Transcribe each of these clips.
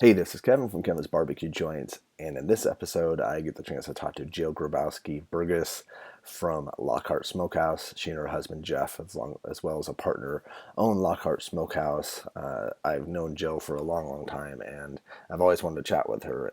Hey, this is Kevin from Kevin's BBQ Joints, and in this episode, I get the chance to talk to Jill Grobowsky Bergus from Lockhart Smokehouse. She and her husband Jeff, as well as a partner, own Lockhart Smokehouse. I've known Jill for a long, long time, and I've always wanted to chat with her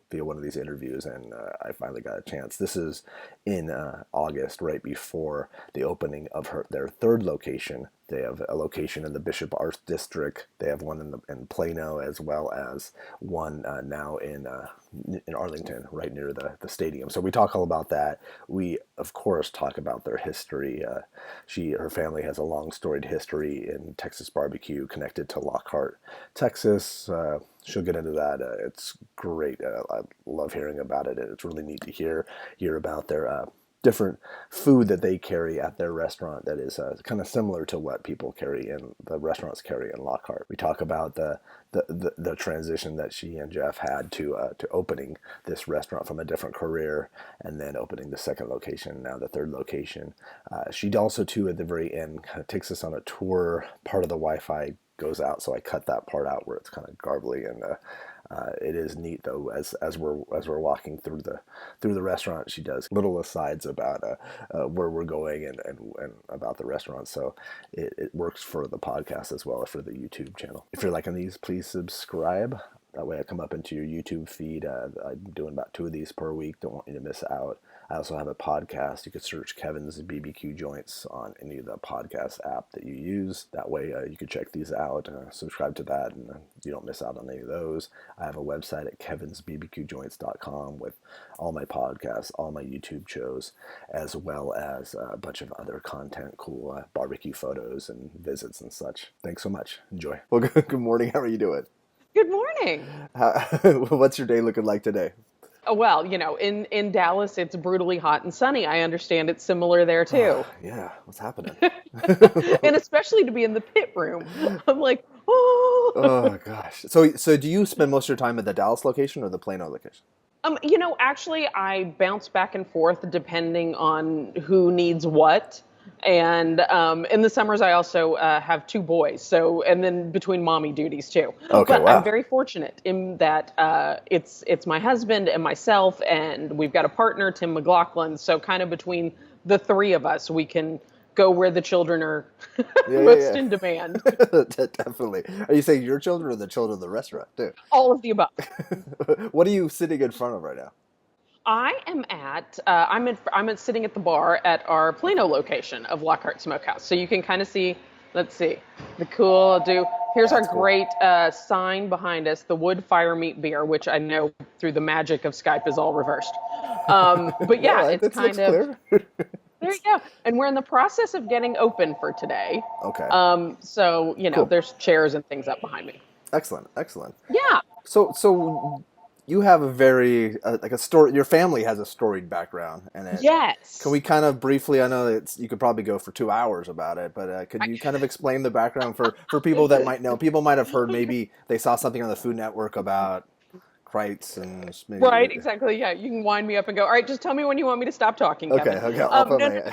via one of these interviews, and I finally got a chance. This is in August, right before the opening of their third location. They have a location in the Bishop Arts District. They have one in Plano, as well as one now in Arlington, right near the stadium. So we talk all about that. We, of course, talk about their history. Her family has a long storied history in Texas barbecue, connected to Lockhart, Texas. She'll get into that. It's great. I love hearing about it. It's really neat to hear about their different food that they carry at their restaurant that is kind of similar to what the restaurants carry in Lockhart. We talk about the transition that she and Jeff had to opening this restaurant from a different career, and then opening the second location, now the third location. She also, too, at the very end, kind of takes us on a tour. Part of the Wi-Fi goes out, so I cut that part out where it's kind of garbly, and it is neat though. As we're walking through the restaurant, she does little asides about where we're going and about the restaurant. So it works for the podcast as well as for the YouTube channel. If you're liking these, please subscribe. That way I come up into your YouTube feed. I'm doing about 2 of these per week. Don't want you to miss out. I also have a podcast. You could search Kevin's BBQ Joints on any of the podcast app that you use. That way you could check these out, subscribe to that, and you don't miss out on any of those. I have a website at kevinsbbqjoints.com with all my podcasts, all my YouTube shows, as well as a bunch of other content, cool barbecue photos and visits and such. Thanks so much. Enjoy. Well, good morning. How are you doing? Good morning. What's your day looking like today? Well, in Dallas, it's brutally hot and sunny. I understand it's similar there too. Yeah, what's happening? And especially to be in the pit room. I'm like, oh. Oh gosh. So do you spend most of your time at the Dallas location or the Plano location? Actually, I bounce back and forth depending on who needs what. And in the summers, I also have 2 boys. And then between mommy duties too. Okay, but wow. I'm very fortunate in that it's my husband and myself, and we've got a partner, Tim McLaughlin. So kind of between the 3 of us, we can go where the children are most in demand. Definitely. Are you saying your children or the children of the restaurant too? All of the above. What are you sitting in front of right now? I am I'm sitting at the bar at our Plano location of Lockhart Smokehouse. So you can kind of see, let's see, here's our great sign behind us, the wood fire meat beer, which I know through the magic of Skype is all reversed. But yeah, it's kind of, there you go. And we're in the process of getting open for today. Okay. So, Cool. There's chairs and things up behind me. Excellent. Yeah. So you have a very like a story. Your family has a storied background, and Yes. Can we kind of briefly? I know you could probably go for 2 hours about it, but could you kind of explain the background for people that might know? People might have heard, maybe they saw something on the Food Network about Kreitz and maybe, right, exactly. Yeah, you can wind me up and go, all right, just tell me when you want me to stop talking, Kevin. Okay.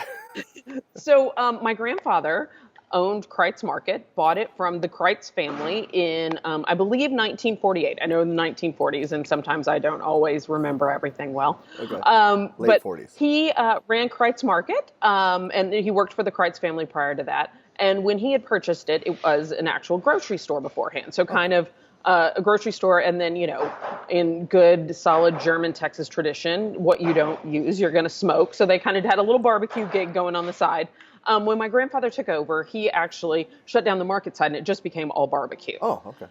So my grandfather owned Kreitz Market, bought it from the Kreitz family in, I believe, 1948. I know in the 1940s, and sometimes I don't always remember everything well. Okay. Late but 40s. He ran Kreitz Market, and he worked for the Kreitz family prior to that. And when he had purchased it, it was an actual grocery store beforehand. So kind of a grocery store, and then, in good, solid German Texas tradition, what you don't use, you're going to smoke. So they kind of had a little barbecue gig going on the side. When my grandfather took over, he actually shut down the market side, and it just became all barbecue. Oh, okay.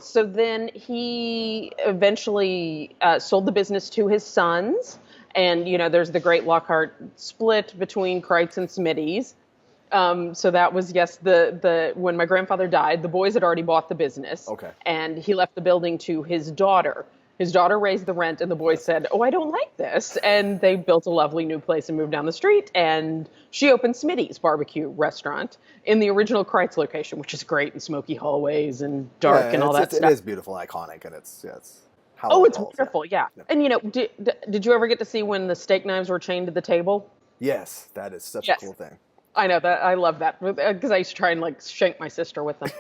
So then he eventually sold the business to his sons. And, there's the great Lockhart split between Kreitz and Smitty's. So that was, yes, when my grandfather died, the boys had already bought the business. Okay. And he left the building to his daughter. His daughter raised the rent, and the boys said, oh, I don't like this. And they built a lovely new place and moved down the street. And she opened Smitty's barbecue restaurant in the original Kreitz location, which is great, and smoky hallways and dark and all that stuff. It is beautiful, iconic, and it's how it's wonderful, yeah. And, did you ever get to see when the steak knives were chained to the table? Yes, that is such a cool thing. I know that. I love that because I used to try and like shank my sister with them.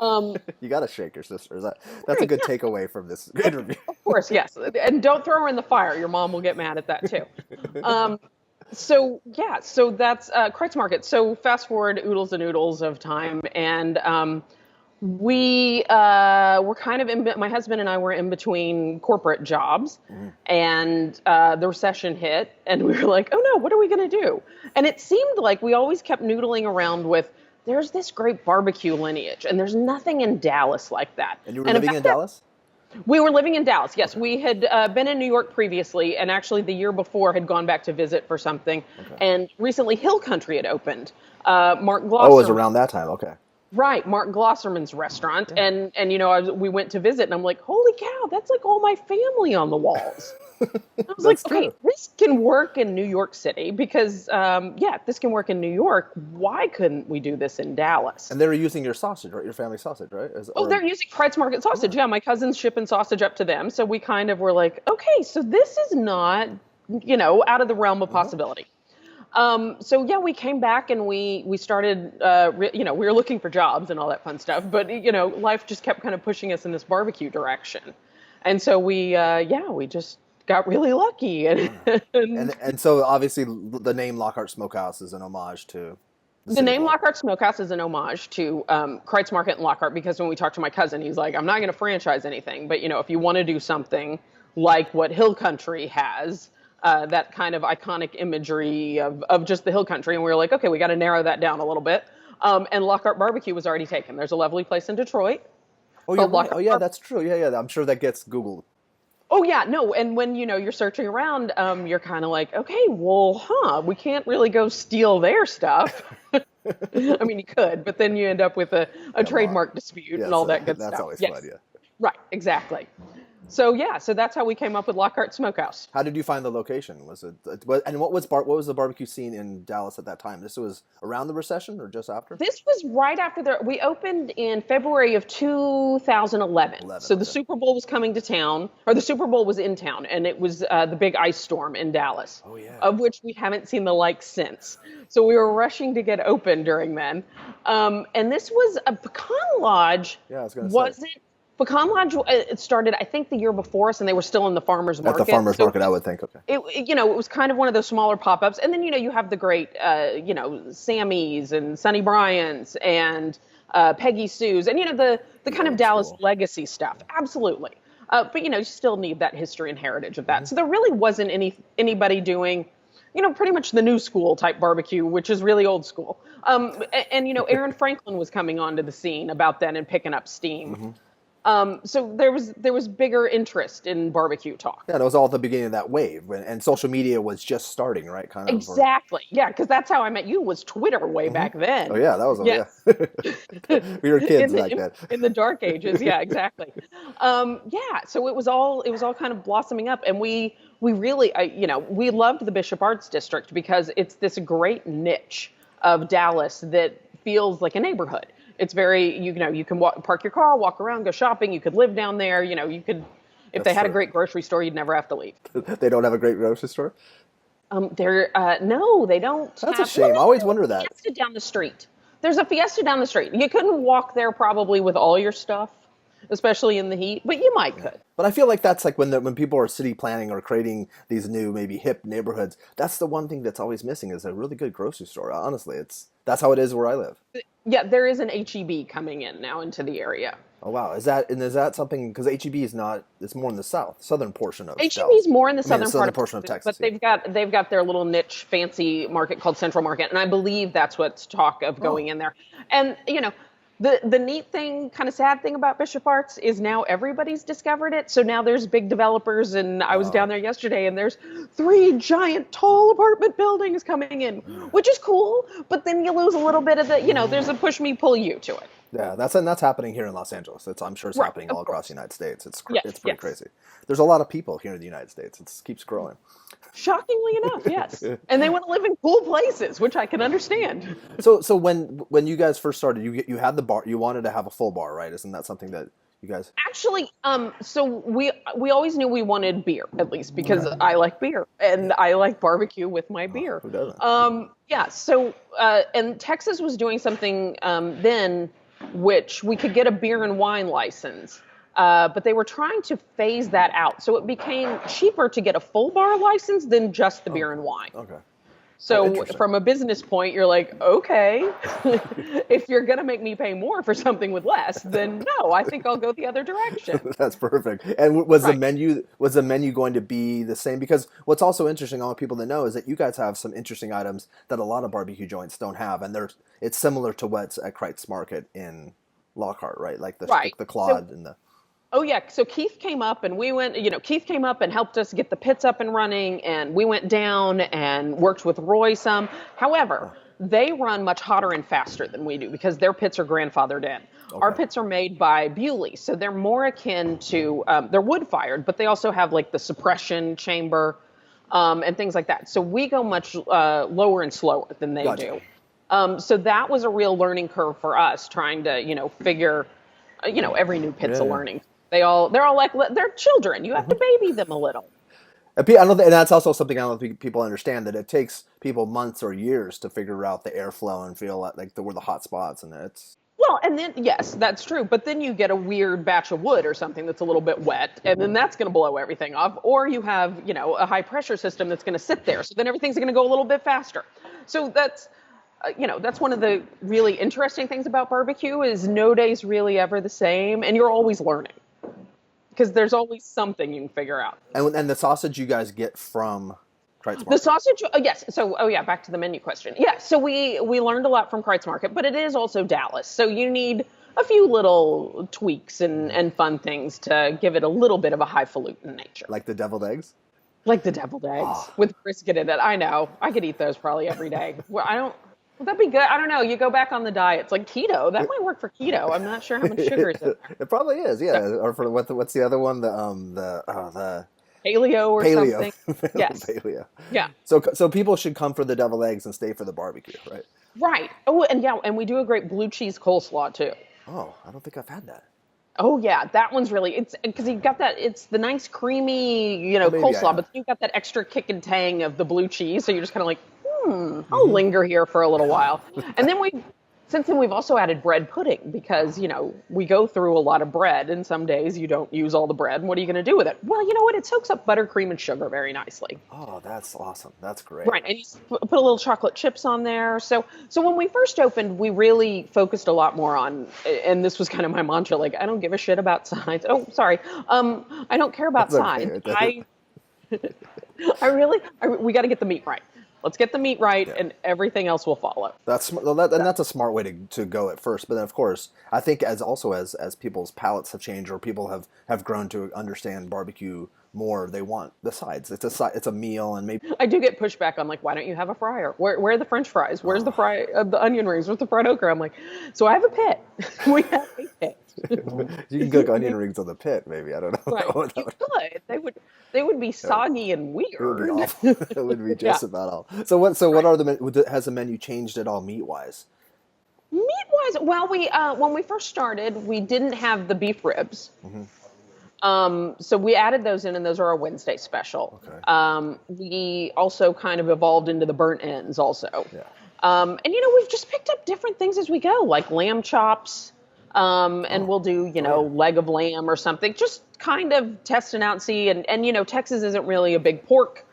Um, You got to shake your sister. That's a right, good yeah, takeaway from this interview. of course, yes. And don't throw her in the fire. Your mom will get mad at that too. Um, so yeah, so that's Kreitz Market. So fast forward oodles and oodles of time, and we were kind of in. My husband and I were in between corporate jobs, Mhm. and the recession hit, and we were like, "Oh no, what are we going to do?" And it seemed like we always kept noodling around with. There's this great barbecue lineage, and there's nothing in Dallas like that. And you were And in living in fact, Dallas? we were living in Dallas. Yes, Okay. we had been in New York previously, and actually the year before had gone back to visit for something. Okay. And recently, Hill Country had opened. Mark Oh, it was Glosser, around that time. Okay. right? Mark Glosserman's restaurant, Yeah. and we went to visit, and I'm like, holy cow, that's like all my family on the walls. I was like, That's okay, true. this can work in New York City because, yeah, this can work in New York. Why couldn't we do this in Dallas? And they were using your sausage, right? Your family sausage, right? Oh, they're using Kreitz Market sausage. Oh, Yeah, my cousin's shipping sausage up to them. So we kind of were like, okay, so this is not, out of the realm of uh-huh. possibility. So yeah, we came back and we started, we were looking for jobs and all that fun stuff. But life just kept kind of pushing us in this barbecue direction, and so we just got really lucky. And, Wow. and And so obviously the name Lockhart Smokehouse is an homage to the the city of name Lockhart. Lockhart Smokehouse is an homage to Kreitz Market and Lockhart because when we talked to my cousin, he's like, I'm not going to franchise anything, but if you want to do something like what Hill Country has, that kind of iconic imagery of just the Hill Country, and we were like, okay, we got to narrow that down a little bit. And Lockhart Barbecue was already taken. There's a lovely place in Detroit Oh, you're called right. Oh, Lockhart. yeah, that's true. Yeah, yeah. I'm sure that gets Googled. Oh yeah, no, and when you're searching around, you're kind of like, okay, well, we can't really go steal their stuff. I mean, you could, but then you end up with a Yeah, well, trademark dispute and yes, all that good that's stuff. always fun. Yes, Yeah. right, exactly. So yeah, so that's how we came up with Lockhart Smokehouse. How did you find the location? Was it and what was the barbecue scene in Dallas at that time? This was around the recession or just after? This was right after we opened in February of 2011. 11. So the Okay. Super Bowl was coming to town, or the Super Bowl was in town, and it was the big ice storm in Dallas, Oh yeah. of which we haven't seen the like since. So we were rushing to get open during then. And this was a Pecan Lodge. Yeah, I was gonna say. Was it? Pecan Lodge, it started, I think, the year before us, and they were still in the farmer's At the market. farmers So market, I would think. Okay. it was kind of one of those smaller pop-ups. And then, you have the great, Sammy's and Sonny Bryant's and Peggy Sue's and, the kind of old Dallas school. legacy stuff. Absolutely. But, you still need that history and heritage of that. Mm-hmm. So there really wasn't anybody doing, pretty much the new school type barbecue, which is really old school. And Aaron Franklin was coming onto the scene about then and picking up steam. Mm-hmm. So there was bigger interest in barbecue talk. Yeah, that was all at the beginning of that wave, and social media was just starting, right? Kind of. Exactly. Yeah, because that's how I met you was Twitter way back then. Oh yeah, that was Yes. yeah. We were kids in back then. in the dark ages. Yeah, exactly. Yeah, so it was all kind of blossoming up, and we really, we loved the Bishop Arts District because it's this great niche of Dallas that feels like a neighborhood. It's very, you can park your car, walk around, go shopping. You could live down there. You could, if That's they had a true. great grocery store, you'd never have to leave. They don't have a great grocery store. No, they don't. That's a shame. I always wonder that. Fiesta down the street. There's a Fiesta down the street. You couldn't walk there probably with all your stuff, especially in the heat, but you might could. But I feel like that's like when people are city planning or creating these new maybe hip neighborhoods. That's the one thing that's always missing is a really good grocery store. Honestly, that's how it is where I live. Yeah, there is an HEB coming in now into the area. Oh wow, is that something? Because HEB is not. It's more in the southern portion of HEB Dallas. is more in the I mean, southern southern part portion of Texas. but they've got their little niche fancy market called Central Market, and I believe that's what's talk of going in there. And the neat thing, kind of sad thing about Bishop Arts is now everybody's discovered it. So now there's big developers, and I was down there yesterday, and there's 3 giant, tall apartment buildings coming in, which is cool. But then you lose a little bit of the, there's a push me, pull you to it. Yeah, that's happening here in Los Angeles. I'm sure it's Right, happening of all across course. the United States. It's Yes, it's pretty yes. crazy. There's a lot of people here in the United States. It keeps growing. Shockingly enough, yes. And they want to live in cool places, which I can understand. So when you guys first started, you had the bar. You wanted to have a full bar, right? Isn't that something that You guys? Actually, so we always knew we wanted beer, at least because Okay. I like beer and Yeah. I like barbecue with my Oh, beer. who doesn't? Yeah. So and Texas was doing something then, which we could get a beer and wine license, but they were trying to phase that out, so it became cheaper to get a full bar license than just the beer Okay. and wine. Okay. Oh, So interesting. from a business point, you're like, okay, if you're gonna make me pay more for something with less, then no, I think I'll go the other direction. That's perfect. And was the Right. menu going to be the same? Because what's also interesting, I want people to know, is that you guys have some interesting items that a lot of barbecue joints don't have, and it's similar to what's at Kreitz Market in Lockhart, right? Like Right. the So, clod and the oh yeah. So Keith came up and we went, Keith came up and helped us get the pits up and running, and we went down and worked with Roy some. However, oh, they run much hotter and faster than we do because their pits are grandfathered in. Our okay, pits are made by Bewley, so they're more akin to, they're wood fired, but they also have like the suppression chamber and things like that. So we go much lower and slower than they gotcha. do. So that was a real learning curve for us, trying to, figure, every new pit's Yeah, a yeah. learning. They're all like they're children. You have to baby them a little. I don't think, and that's also something I don't think people understand, that it takes people months or years to figure out the airflow and feel like where the hot spots, and it's Well, and then yes, that's true. But then you get a weird batch of wood or something that's a little bit wet, and then that's going to blow everything off. Or you have, a high pressure system that's going to sit there, so then everything's going to go a little bit faster. So that's one of the really interesting things about barbecue is no day's really ever the same, and you're always learning because there's always something you can figure out. and the sausage you guys get from Kreitz The Market. sausage, yes. So, oh yeah, back to the menu question. Yeah, so we learned a lot from Kreitz Market, but it is also Dallas. So you need a few little tweaks and fun things to give it a little bit of a highfalutin nature. Like the deviled eggs. Like the deviled eggs Oh, with brisket in it. I know. I could eat those probably every day. Well, I don't. Would that be good? I don't know. You go back on the diet. It's like keto. That might work for keto. I'm not sure how much sugar is in there. it probably is, So, yeah. Or for what's the other one? The paleo or paleo, something. Yes. paleo. Yeah. So people should come for the deviled eggs and stay for the barbecue, right? Right. Oh, and yeah, and we do a great blue cheese coleslaw too. Oh, I don't think I've had that. Oh yeah, that one's really it's because you've got that it's the nice creamy Oh, maybe I coleslaw, have. but then you've got that extra kick and tang of the blue cheese, so you're just kind of like, I'll Hmm. linger here for a little while, and then since then we've also added bread pudding because we go through a lot of bread, and some days you don't use all the bread, and what are you going to do with it? Well, you know what? It soaks up buttercream and sugar very nicely. Oh, that's awesome. That's great. Right, and you put a little chocolate chips on there. So when we first opened, we really focused a lot more on, and this was kind of my mantra, like I don't give a shit about sides. Oh, sorry, I don't care about That's okay. sides. We got to get the meat right. Let's get the meat right, Yeah. and everything else will follow. And that's a smart way to go at first. But then, of course, I think as people's palates have changed or people have grown to understand barbecue more, they want the sides. It's a meal, and maybe I do get pushback on like, why don't you have a fryer? Where are the French fries? Where's the onion rings? Where's the fried okra? I'm like, so I have a pit. We have a pit. you can cook onion rings on the pit. Maybe I don't Right. know. You could. They would be soggy and It would be weird. awful. It would be Yeah. just about all. So what Right. are has the menu changed at all meat wise? Meat wise, well, we when we first started, we didn't have the beef ribs. Hmm. So we added those in, and those are our Wednesday special. Okay. We also kind of evolved into the burnt ends also. Yeah. And we've just picked up different things as we go, like lamb chops. And we'll do, Yeah. leg of lamb or something, just kind of testing out, see. And Texas isn't really a big pork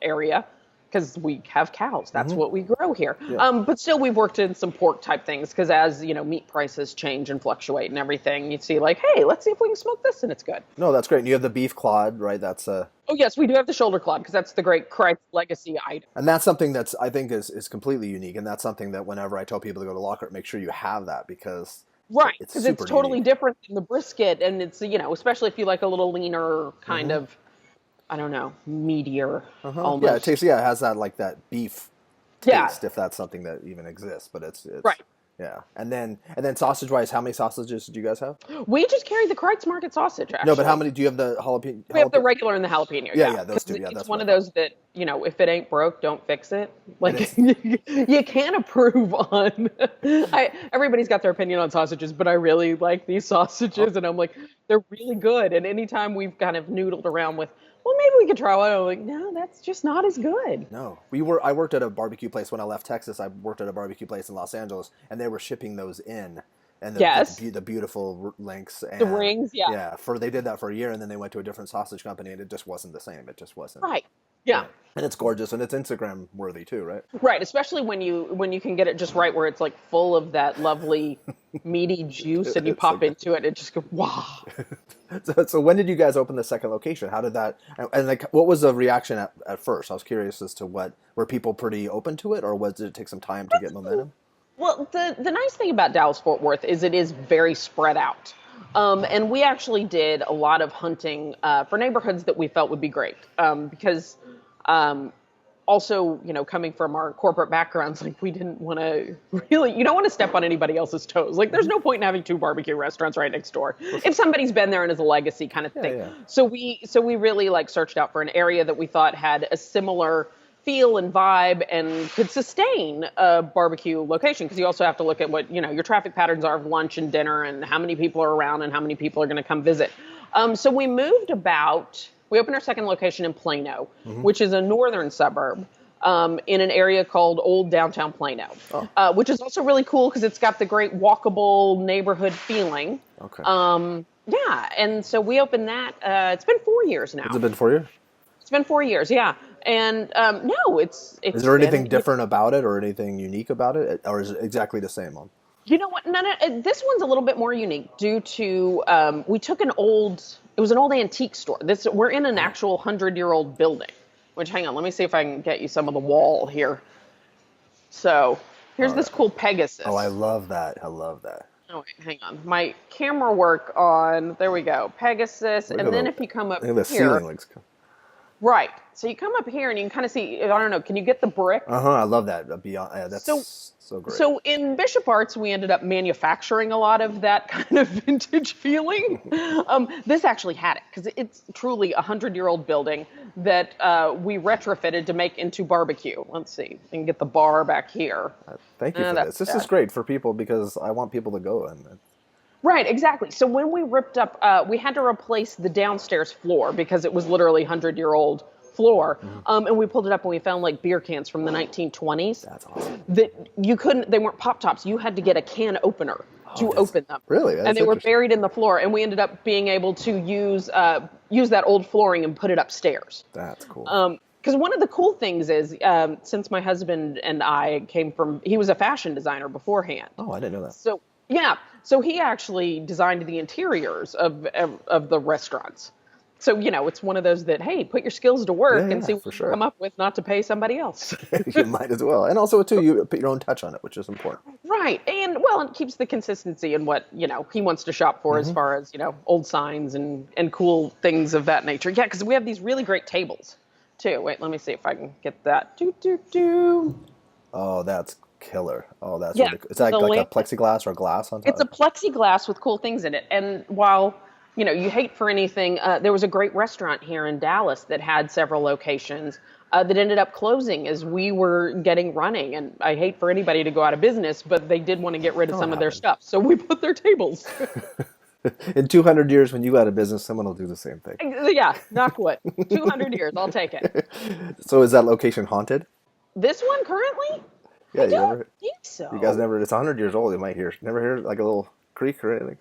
area because we have cows. That's what we grow here. Yeah. But still, we've worked in some pork type things because as, meat prices change and fluctuate and everything, you see like, hey, let's see if we can smoke this and it's good. No, that's great. And you have the beef clod, right? That's Oh, yes, we do have the shoulder clod because that's the great Christ legacy item. and that's something that's I think is completely unique, and that's something that whenever I tell people to go to Lockhart, make sure you have that because Right, it's because it's super totally unique. different than the brisket, and it's especially if you like a little leaner kind of, I don't know, meatier Uh-huh. Yeah, it almost. tastes. Yeah, it has that like that beef Yeah, taste, if that's something that even exists. But it's right. Yeah. And then sausage wise, how many sausages did you guys have? We just carry the Kreitz Market sausage, No, but how actually. many do you have? The jalapeno? We have the regular and the jalapeno, Yeah, yeah. yeah, those Because two. Yeah, it's that's one what of I thought. those that, if it ain't broke, don't fix it. And Like, it's you can't approve on. Everybody's got their opinion on sausages, but I really like these oh, sausages, and I'm like, they're really good. And anytime we've kind of noodled around with, well, maybe we could try one, I'm like, no, that's just not as good. no. I worked at a barbecue place when I left Texas. I worked at a barbecue place in Los Angeles, and they were shipping those in, and Yes, the beautiful links, the and rings, yeah, yeah, for they did that for a year, and then they went to a different sausage company, and it just wasn't the same. It just wasn't. right, yeah. Yeah, and it's gorgeous, and it's Instagram worthy too, right? Right, especially when you can get it just right where it's like full of that lovely meaty juice and you It's so pop good. into it, it just goes wow. So when did you guys open the second location? How did that and like what was the reaction at first? I was curious as to what were people pretty open to it, or did it take some time to get momentum? Well, the nice thing about Dallas Fort Worth is it is very spread out. And we actually did a lot of hunting for neighborhoods that we felt would be great because um, also, coming from our corporate backgrounds, like we didn't want to really, you don't want to step on anybody else's toes. Like there's Hmm. no point in having two barbecue restaurants right next door For if sure. somebody's been there and is a legacy kind of Yeah, thing. yeah. So we really like searched out for an area that we thought had a similar feel and vibe and could sustain a barbecue location because you also have to look at what your traffic patterns are of lunch and dinner and how many people are around and how many people are going to come visit. So we opened our second location in Plano, Hmm. which is a northern suburb in an area called Old Downtown Plano, Oh, which is also really cool because it's got the great walkable neighborhood feeling. okay. Yeah, and so we opened that. It's been 4 years Has it now. been for you? It's been 4 years, yeah. And no, it's Is it's there been anything different about it, or anything unique about it, or is it exactly the same? you know what? This one's a little bit more unique due to we took it was an old antique store. We're in an Oh, actual 100-year-old building. Which, hang on, let me see if I can get you some of the wall here. So here's all this right. cool Oh, I Pegasus. love that. I love that. Oh wait, hang on. My camera work on. There we go, Pegasus. Look And at then if you come up the here, ceiling looks. right? So you come up here and you can kind of see. I don't know. Can you get the brick? Uh huh. I love that. Beyond, yeah, So that's so great. So in Bishop Arts, we ended up manufacturing a lot of that kind of vintage feeling. This actually had it because it's truly a 100-year-old building that we retrofitted to make into barbecue. Let's see, I can get the bar back here. Thank you for That's this. This is bad. great for people because I want people to go and Right, exactly. So when we ripped up, we had to replace the downstairs floor because it was literally 100-year-old floor. mhm. And we pulled it up and we found like beer cans from the 1920s That's awesome. that they weren't pop tops. You had to get a can opener Oh, to that's open them. really And that's they were interesting. buried in the floor. And we ended up being able to use that old flooring and put it upstairs. That's cool. Because one of the cool things is, since my husband and I he was a fashion designer beforehand. Oh, I didn't know that. So yeah, so he actually designed the interiors of the restaurants. So it's one of those that hey, put your skills to Yeah, work and yeah, see what for you can come sure. up with, not to pay somebody else. You might as well, and also too, you put your own touch on it, which is important. Right, and well, it keeps the consistency in what he wants to shop for as Hmm. far as old signs and cool things of that nature. Yeah, because we have these really great tables too. Wait, let me see if I can get that. Do do do. Oh, that's killer. Oh, that's Yeah, really cool. It's like the like a lamp. plexiglass or glass on It's a top. plexiglass with cool things in it. And while, you hate for anything, there was a great restaurant here in Dallas that had several locations that ended up closing as we were getting running. And I hate for anybody to go out of business, but they did want to get rid of Oh, it some of their happens. stuff. So we put their tables. In 200 years, when you go out of business, someone will do the same thing. Yeah, knock wood. 200 years, I'll take it. So is that location haunted? This one currently? Yeah, I you don't never. think You guys so. never. It's 100 years old. You might never hear like a little creak or anything.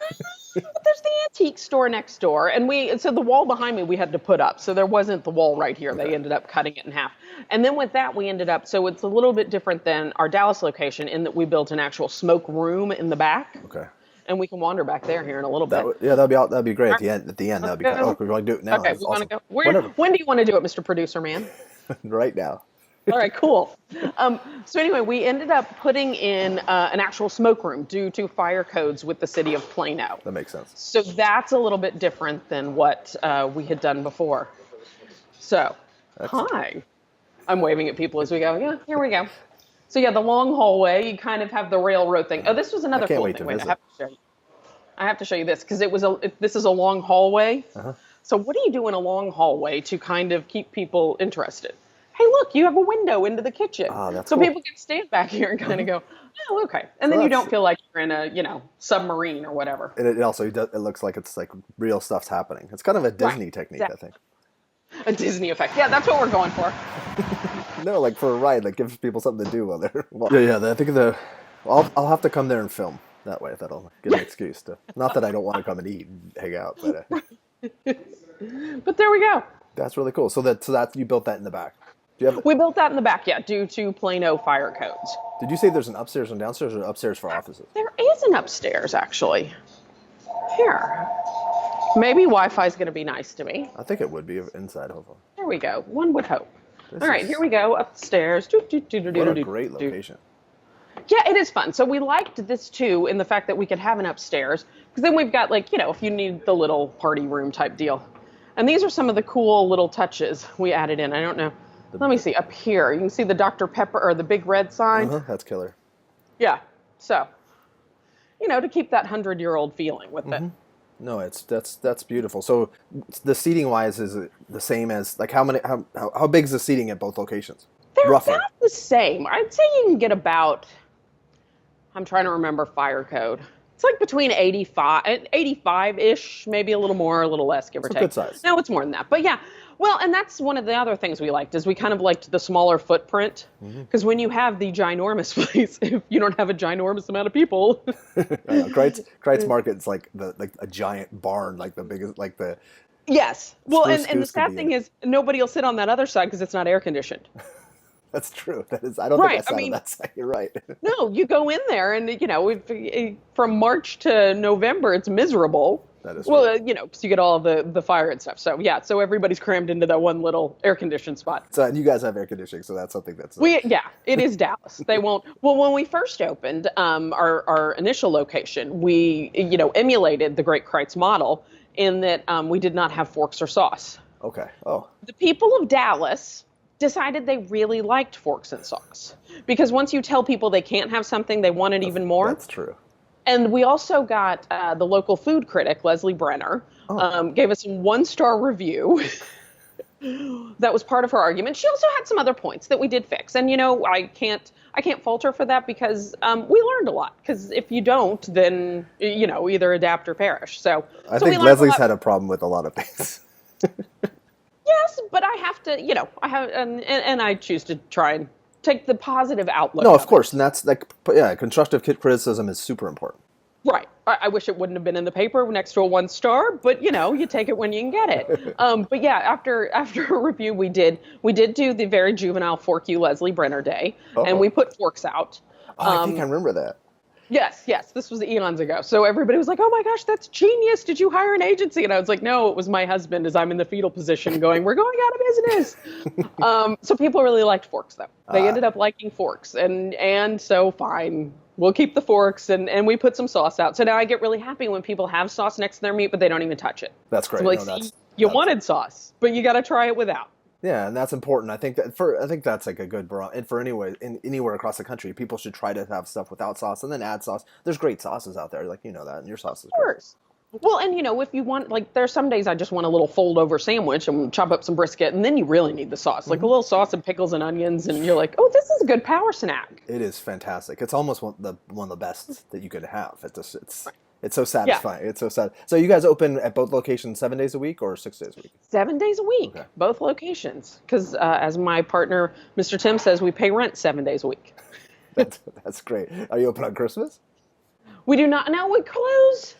But there's the antique store next door, and so the wall behind me we had to put up, so there wasn't the wall right here. Okay. They ended up cutting it in half, and then with that we ended up. So it's a little bit different than our Dallas location in that we built an actual smoke room in the back, Okay. and we can wander back there here in a little bit. Yeah, that'd be great All at right, the end. At the end, let's that'd be kind. Oh, go. we're going to do it now. Okay, That's we want to awesome. go. Whatever. When do you want to do it, Mr. Producer Man? Right now. All right, cool. So anyway, we ended up putting in an actual smoke room due to fire codes with the city of Plano. That makes sense. So that's a little bit different than what we had done before. So, Excellent. hi. I'm waving at people as we go. Yeah, here we go. So yeah, the long hallway, you kind of have the railroad thing. Oh, this was I another can't cool wait thing. to Wait, visit. I have to show you this because this is a long hallway. Uh-huh. So what do you do in a long hallway to kind of keep people interested? Hey, look, you have a window into the kitchen. Ah, that's So cool. people can stand back here and kind of go, oh, okay. And So then you that's don't feel like you're in a, submarine or whatever. and it also it looks like it's like real stuff's happening. It's kind of a Right. Disney technique, I Exactly. think. A Disney effect. Yeah, that's what we're going for. No, like for a ride, like gives people something to do while they're. Yeah. I think I'll have to come there and film. That way, that'll get an excuse to. Not that I don't want to come and eat and hang out, but But there we go. that's really cool. So that you built that in the back. Do you have? We built that in the back, yeah, due to Plano fire codes. Did you say there's an upstairs and downstairs, or upstairs for offices? There is an upstairs, actually. Here. Maybe Wi-Fi is going to be nice to me. I think it would be inside, hopefully. There we go. One would hope. This All right, is- here we go, upstairs. What a great location. Yeah, it is fun. So we liked this too in the fact that we could have an upstairs, because then we've got if you need the little party room type deal. And these are some of the cool little touches we added in. I don't know. Let me see. Up here, you can see the Dr. Pepper or the big red sign. That's killer. Yeah. So, to keep that 100-year-old feeling with it. No, that's beautiful. So the seating wise, is it the same as like how big is the seating at both locations? They're Roughly. about the same. I'd say you can get about, I'm trying to remember fire code. It's like between 85-ish, maybe a little more, a little less, give or So take. good size. No, it's more than that. But yeah, well, and that's one of the other things we liked is we kind of liked the smaller footprint. Because when you have the ginormous place, if you don't have a ginormous amount of people. Kreitz Market's like a giant barn, like the biggest, like the. Yes. Well, and the Spruce could sad be thing in is nobody will sit on that other side because it's not air conditioned. That's true. That is. I don't Right, think I sat I on mean- that side. You're right. No, you go in there and, from March to November, it's miserable. That is Well, true. because you get all the fire and stuff. So, yeah, so everybody's crammed into that one little air-conditioned spot. So and you guys have air conditioning, so that's something that's. It is Dallas. They won't. Well, when we first opened our initial location, we, emulated the Great Kreitz model in that we did not have forks or sauce. Okay. Oh. The people of Dallas decided they really liked forks and sauce because once you tell people they can't have something, they want it even more. That's true. And we also got the local food critic, Leslie Brenner, gave us a 1-star review. That was part of her argument. She also had some other points that we did fix. And, I can't fault her for that because we learned a lot. Because if you don't, then, either adapt or perish. So I so think Leslie's had a problem with a lot of things. Yes, but I have to, and I choose to try and take the positive outlook. No, of course, and that's constructive criticism is super important. Right. I wish it wouldn't have been in the paper next to a 1-star, but you take it when you can get it. But yeah, after a review, we did do the very juvenile Fork You Leslie Brenner Day, and we put forks out. I think I remember that. Yes, this was eons ago. So everybody was like, "Oh my gosh, that's genius! Did you hire an agency?" And I was like, "No, it was my husband." As I'm in the fetal position, going, "We're going out of business." So people really liked forks, though. They ended up liking forks, and so fine. We'll keep the forks, and we put some sauce out. So now I get really happy when people have sauce next to their meat, but they don't even touch it. That's great. So I'm like, No, see, you wanted sauce, but you got to try it without. Yeah, and that's important. I think that's like a good and for anywhere across the country, people should try to have stuff without sauce and then add sauce. There's great sauces out there, like that, and your sauce is Of course. Well, and if you want, like, there's some days I just want a little fold-over sandwich and chop up some brisket, and then you really need the sauce, like a little sauce and pickles and onions, and you're like, oh, this is a good power snack. It is fantastic. It's almost one of the best that you could have. It's so satisfying. Yeah. It's so sad. So you guys open at both locations 7 days a week or 6 days a week? 7 days a week, okay. Both locations. Because as my partner, Mr. Tim, says, we pay rent 7 days a week. That's great. Are you open on Christmas? We do not. No, we close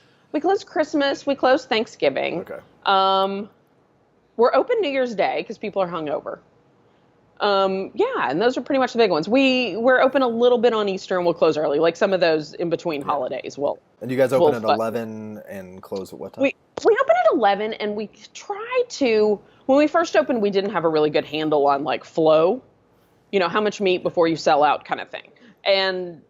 Christmas. We close Thanksgiving. Okay. We're open New Year's Day because people are hungover. Yeah, and those are pretty much the big ones. We're open a little bit on Easter and we'll close early. Like some of those in between holidays. And you guys open at 11 and close at what time? We open at 11 and we try to. When we first opened, we didn't have a really good handle on like flow. How much meat before you sell out kind of thing. And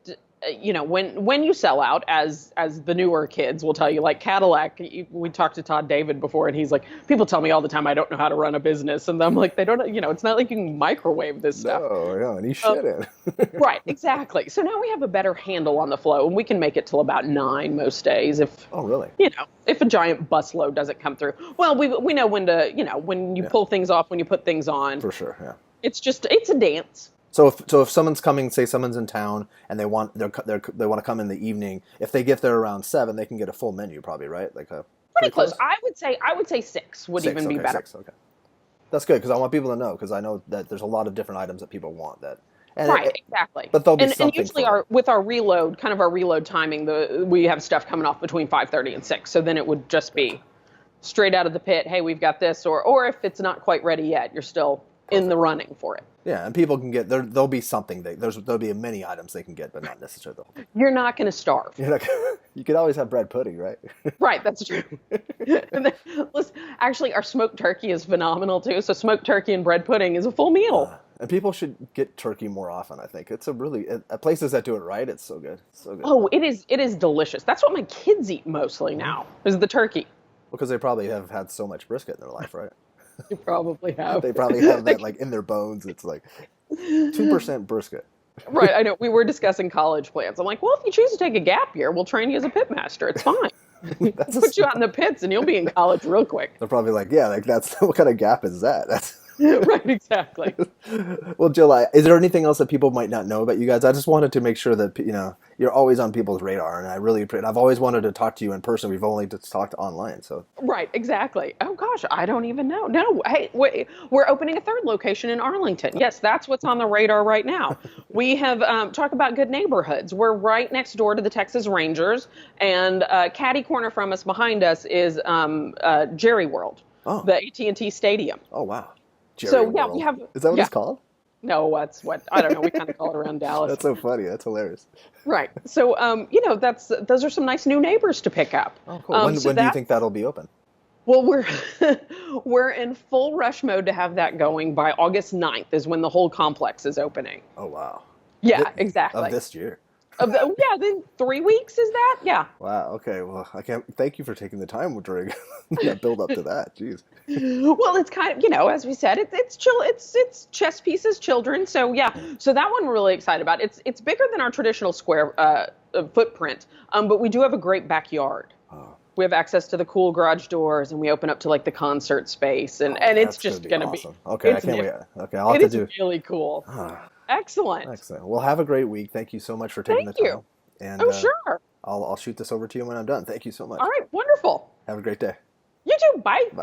when you sell out, as the newer kids will tell you, like Cadillac, we talked to Todd David before, and he's like, people tell me all the time I don't know how to run a business, and I'm like, they don't, it's not like you can microwave this stuff. No, and he shouldn't. Right, exactly. So now we have a better handle on the flow, and we can make it till about 9 most days. Oh, really? If a giant bus load doesn't come through. Well, we know when to, when you pull things off, when you put things on. For sure, yeah. It's a dance. So if someone's coming, say someone's in town and they want to come in the evening, if they get there around 7, they can get a full menu, probably, right? Like pretty close. I would say 6 would even be better. 6, okay. That's good because I want people to know, because I know that there's a lot of different items that people want that. Exactly. But there'll be something. And usually with our reload timing, we have stuff coming off between 5:30 and 6. So then it would just be straight out of the pit. Hey, we've got this, or if it's not quite ready yet, you're still in the running for it. Yeah, and people can get there'll be something there'll be many items they can get, but not necessarily the whole thing. You're not going to starve. You could always have bread pudding, right? Right, that's true. And then, listen, actually, our smoked turkey is phenomenal too. So smoked turkey and bread pudding is a full meal. And people should get turkey more often. I think it's at places that do it right. It's so good. So good. Oh, it is delicious. That's what my kids eat mostly now. Is the turkey. Because they probably have had so much brisket in their life, right? You probably have. They probably have that like in their bones. It's like 2% brisket. Right. I know. We were discussing college plans. I'm like, well, if you choose to take a gap year, we'll train you as a pit master. It's fine. Put you out in the pits and you'll be in college real quick. They're probably like, yeah, like that's what kind of gap is that? That's right, exactly. Well, Jill, is there anything else that people might not know about you guys? I just wanted to make sure that you're always on people's radar, and I've always wanted to talk to you in person. We've only just talked online, so. Right, exactly. Oh gosh, I don't even know. No, hey, we're opening a 3rd location in Arlington. Yes, that's what's on the radar right now. We have talk about good neighborhoods. We're right next door to the Texas Rangers, and catty corner from us, behind us, is Jerry World, the AT&T Stadium. Oh wow. Jerry World. We have. Is that what it's called? No, that's what I don't know. We kind of call it around Dallas. That's so funny. That's hilarious. Right. So, those are some nice new neighbors to pick up. Oh, cool. When do you think that'll be open? Well, we're in full rush mode to have that going by August 9th is when the whole complex is opening. Oh wow. Yeah, exactly. Of this year. Then 3 weeks is that? Yeah. Wow. Okay. Well, I can't. Thank you for taking the time during that build up to that. Jeez. Well, it's kind of, as we said, it's chill. It's chess pieces, children. So yeah. So that one we're really excited about. It's bigger than our traditional square footprint, but we do have a great backyard. Oh. We have access to the cool garage doors, and we open up to like the concert space, and it's just going to be awesome. Okay, I can't wait. Okay, I'll have to do. It's really cool. Excellent. Well, have a great week. Thank you so much for taking the time. You. And sure. I'll shoot this over to you when I'm done. Thank you so much. All right, wonderful. Have a great day. You too. Bye. Bye.